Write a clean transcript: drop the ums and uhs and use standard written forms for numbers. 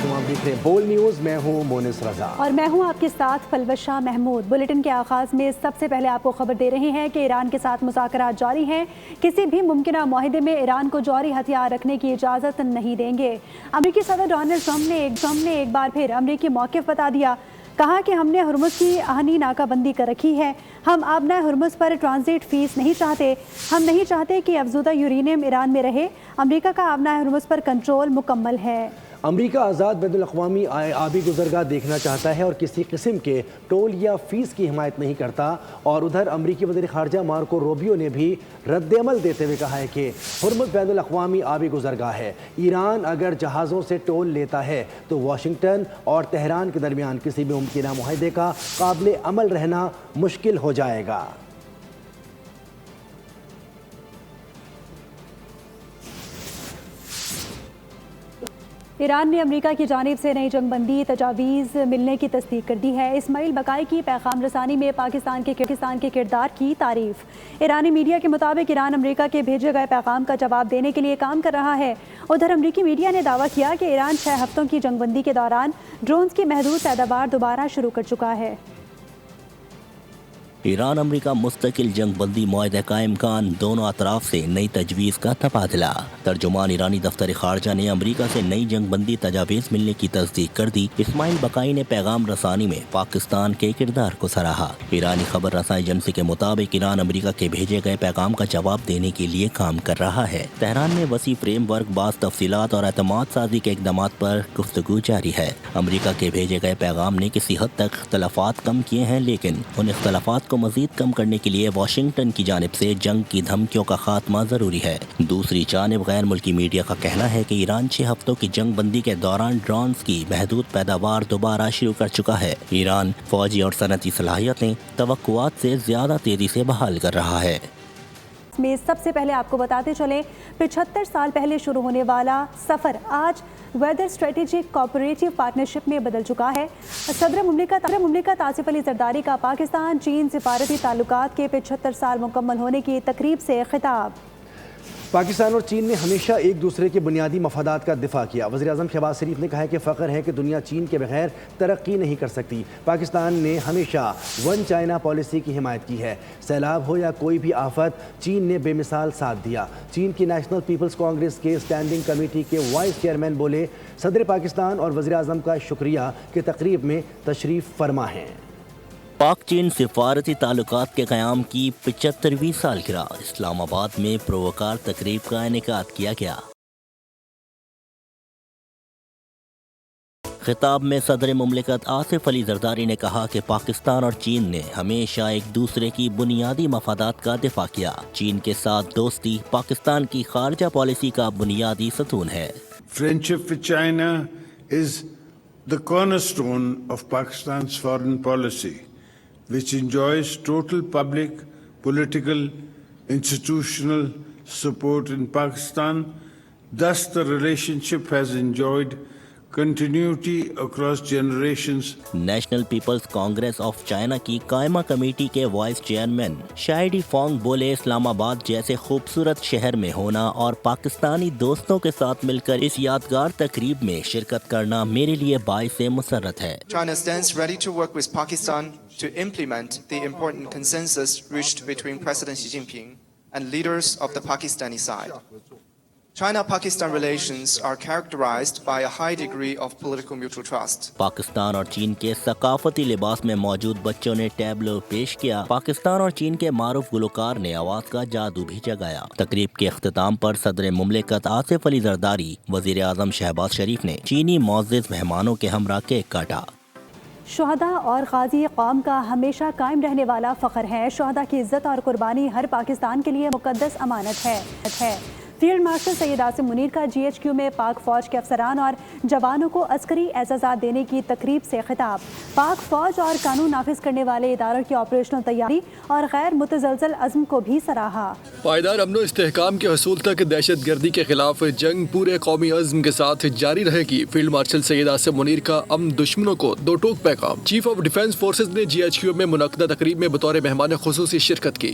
علیکم، آپ دیکھ رہے ہیں بول نیوز، میں ہوں مونس رضا اور میں ہوں آپ کے ساتھ پلوشہ محمود۔ بلیٹن کے آغاز میں سب سے پہلے آپ کو خبر دے رہے ہیں کہ ایران کے ساتھ مذاکرات جاری ہیں، کسی بھی ممکنہ معاہدے میں ایران کو جوہری ہتھیار رکھنے کی اجازت نہیں دیں گے۔ امریکی صدر ڈونلڈ ٹرمپ نے ایک بار پھر امریکی موقف بتا دیا، کہا کہ ہم نے ہرمز کی آہنی ناکہ بندی کر رکھی ہے، ہم آبنائے ہرمز پر ٹرانزٹ فیس نہیں چاہتے، ہم نہیں چاہتے کہ افزودہ یورینیم ایران میں رہے، امریکہ کا آبنائے ہرمز پر کنٹرول مکمل ہے۔ امریکہ آزاد بین الاقوامی آبی گزرگاہ دیکھنا چاہتا ہے اور کسی قسم کے ٹول یا فیس کی حمایت نہیں کرتا، اور ادھر امریکی وزیر خارجہ مارکو روبیو نے بھی رد عمل دیتے ہوئے کہا ہے کہ ہرمز بین الاقوامی آبی گزرگاہ ہے، ایران اگر جہازوں سے ٹول لیتا ہے تو واشنگٹن اور تہران کے درمیان کسی بھی ممکنہ معاہدے کا قابل عمل رہنا مشکل ہو جائے گا۔ ایران نے امریکہ کی جانب سے نئی جنگ بندی تجاویز ملنے کی تصدیق کر دی ہے۔ اسماعیل بقائی کی پیغام رسانی میں پاکستان کے کردار کی تعریف۔ ایرانی میڈیا کے مطابق ایران امریکہ کے بھیجے گئے پیغام کا جواب دینے کے لیے کام کر رہا ہے۔ ادھر امریکی میڈیا نے دعویٰ کیا کہ ایران 6 ہفتوں کی جنگ بندی کے دوران ڈرونز کی محدود پیداوار دوبارہ شروع کر چکا ہے۔ ایران امریکہ مستقل جنگ بندی معاہدہ کا امکان، دونوں اطراف سے نئی تجویز کا تبادلہ۔ ترجمان ایرانی دفتر خارجہ نے امریکہ سے نئی جنگ بندی تجاویز ملنے کی تصدیق کر دی۔ اسماعیل بقائی نے پیغام رسانی میں پاکستان کے کردار کو سراہا۔ ایرانی خبر رساں ایجنسی کے مطابق ایران امریکہ کے بھیجے گئے پیغام کا جواب دینے کے لیے کام کر رہا ہے۔ تہران میں وسیع فریم ورک، بعض تفصیلات اور اعتماد سازی کے اقدامات پر گفتگو جاری ہے۔ امریکہ کے بھیجے گئے پیغام نے کسی حد تک اختلافات کم کیے ہیں، لیکن ان اختلافات کو مزید کم کرنے کے لیے واشنگٹن کی جانب سے جنگ کی دھمکیوں کا خاتمہ ضروری ہے۔ دوسری جانب غیر ملکی میڈیا کا کہنا ہے کہ ایران 6 ہفتوں کی جنگ بندی کے دوران ڈرونز کی محدود پیداوار دوبارہ شروع کر چکا ہے۔ ایران فوجی اور صنعتی صلاحیتیں توقعات سے زیادہ تیزی سے بحال کر رہا ہے۔ میں سب سے پہلے آپ کو بتاتے چلیں 75 سال پہلے شروع ہونے والا سفر آج ویدر اسٹریٹجک کوآپریٹو پارٹنرشپ میں بدل چکا ہے۔ صدر مملکت آصف علی زرداری کا پاکستان چین سفارتی تعلقات کے 75 سال مکمل ہونے کی تقریب سے خطاب۔ پاکستان اور چین نے ہمیشہ ایک دوسرے کے بنیادی مفادات کا دفاع کیا۔ وزیر اعظم شہباز شریف نے کہا ہے کہ فخر ہے کہ دنیا چین کے بغیر ترقی نہیں کر سکتی۔ پاکستان نے ہمیشہ ون چائنا پالیسی کی حمایت کی ہے۔ سیلاب ہو یا کوئی بھی آفت، چین نے بے مثال ساتھ دیا۔ چین کی نیشنل پیپلز کانگریس کے اسٹینڈنگ کمیٹی کے وائس چیئرمین بولے، صدر پاکستان اور وزیر اعظم کا شکریہ کہ تقریب میں تشریف فرما ہیں۔ پاک چین سفارتی تعلقات کے قیام کی 75ویں سالگرہ، اسلام آباد میں پرووکار تقریب کا انعقاد کیا گیا۔ خطاب میں صدر مملکت آصف علی زرداری نے کہا کہ پاکستان اور چین نے ہمیشہ ایک دوسرے کی بنیادی مفادات کا دفاع کیا۔ چین کے ساتھ دوستی پاکستان کی خارجہ پالیسی کا بنیادی ستون ہے۔ Friendship with China is the cornerstone of Pakistan's foreign policy, which enjoys total public, political, institutional support in Pakistan. Thus, the relationship has enjoyed continuity across generations. National People's Congress of China کی قائمہ committee کے vice chairman شائڈی Fang بولے، اسلام آباد جیسے خوبصورت شہر میں ہونا اور پاکستانی دوستوں کے ساتھ مل کر اس یادگار تقریب میں شرکت کرنا میرے لیے باعث مسرت ہے۔ China stands ready to work with Pakistan to implement the important consensus reached between President Xi Jinping and leaders of the Pakistani side. China-Pakistan relations are characterized by a high degree of political mutual trust. Pakistan اور چین کے ثقافتی لباس میں موجود بچوں نے tableau پیش کیا۔ پاکستان اور چین کے معروف گلوکار نے آواز کا جادو بھی جگایا۔ تقریب کے اختتام پر صدر مملکت آصف علی زرداری، وزیر اعظم شہباز شریف نے چینی معزز مہمانوں کے ہمراہ کیک کاٹا۔ شہداء اور غازی قوم کا ہمیشہ قائم رہنے والا فخر ہے۔ شہداء کی عزت اور قربانی ہر پاکستان کے لیے مقدس امانت ہے۔ فیلڈ مارشل سید عاصم منیر کا GHQ میں پاک فوج کے افسران اور جوانوں کو عسکری اعزازات دینے کی تقریب سے خطاب۔ پاک فوج اور قانون نافذ کرنے والے اداروں کی آپریشنل تیاری اور غیر متزلزل عزم کو بھی سراہا۔ پائیدار امن و استحکام کے حصول تک دہشت گردی کے خلاف جنگ پورے قومی عزم کے ساتھ جاری رہے گی۔ فیلڈ مارشل سید عاصم منیر کا امن دشمنوں کو دو ٹوک پیغام۔ چیف آف ڈیفنس فورسز نے GHQ میں منعقدہ تقریب میں بطور مہمان خصوصی شرکت کی۔